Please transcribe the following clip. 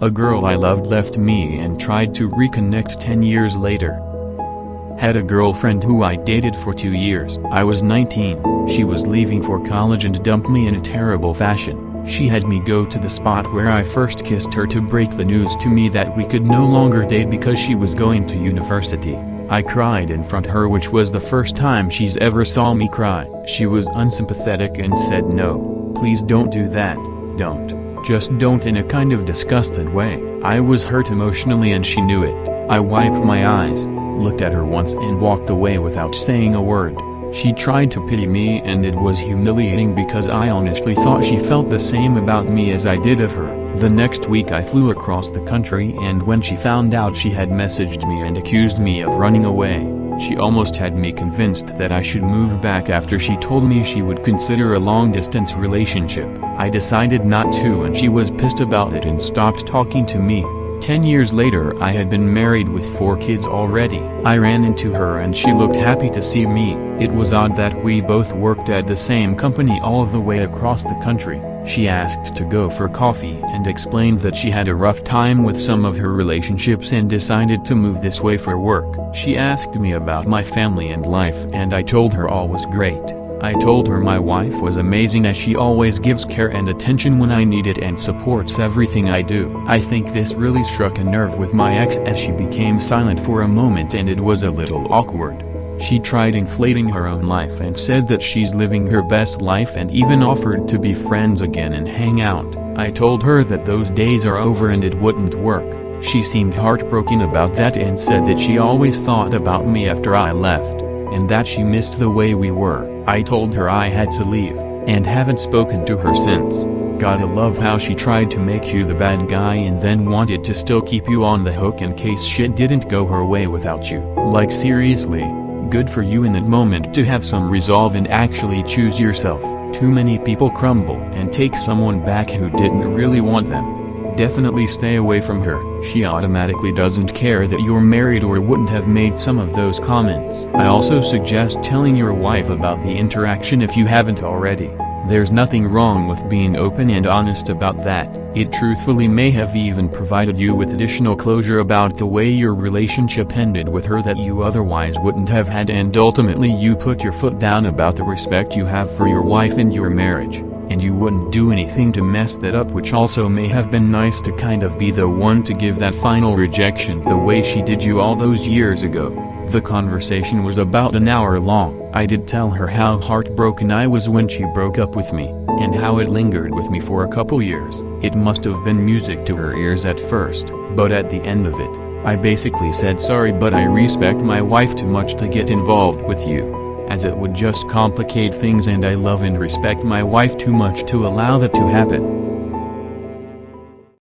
A girl I loved left me and tried to reconnect 10 years later. Had a girlfriend who I dated for 2 years. I was 19, she was leaving for college and dumped me in a terrible fashion. She had me go to the spot where I first kissed her to break the news to me that we could no longer date because she was going to university. I cried in front of her, which was the first time she's ever saw me cry. She was unsympathetic and said, "No, please don't do that, don't. Just don't," in a kind of disgusted way. I was hurt emotionally and she knew it. I wiped my eyes, looked at her once and walked away without saying a word. She tried to pity me and it was humiliating because I honestly thought she felt the same about me as I did of her. The next week I flew across the country, and when she found out, she had messaged me and accused me of running away. She almost had me convinced that I should move back after she told me she would consider a long-distance relationship. I decided not to, and she was pissed about it and stopped talking to me. 10 years later I had been married with 4 kids already. I ran into her and she looked happy to see me. It was odd that we both worked at the same company all the way across the country. She asked to go for coffee and explained that she had a rough time with some of her relationships and decided to move this way for work. She asked me about my family and life, and I told her all was great. I told her my wife was amazing, as she always gives care and attention when I need it and supports everything I do. I think this really struck a nerve with my ex, as she became silent for a moment and it was a little awkward. She tried inflating her own life and said that she's living her best life and even offered to be friends again and hang out. I told her that those days are over and it wouldn't work. She seemed heartbroken about that and said that she always thought about me after I left, and that she missed the way we were. I told her I had to leave, and haven't spoken to her since. Gotta love how she tried to make you the bad guy and then wanted to still keep you on the hook in case shit didn't go her way without you. Like, seriously, good for you in that moment to have some resolve and actually choose yourself. Too many people crumble and take someone back who didn't really want them. Definitely stay away from her. She automatically doesn't care that you're married or wouldn't have made some of those comments. I also suggest telling your wife about the interaction if you haven't already. There's nothing wrong with being open and honest about that. It truthfully may have even provided you with additional closure about the way your relationship ended with her that you otherwise wouldn't have had, and ultimately you put your foot down about the respect you have for your wife and your marriage, and you wouldn't do anything to mess that up, which also may have been nice to kind of be the one to give that final rejection the way she did you all those years ago. The conversation was about an hour long. I did tell her how heartbroken I was when she broke up with me, and how it lingered with me for a couple years. It must have been music to her ears at first, but at the end of it, I basically said, "Sorry, but I respect my wife too much to get involved with you, as it would just complicate things, and I love and respect my wife too much to allow that to happen."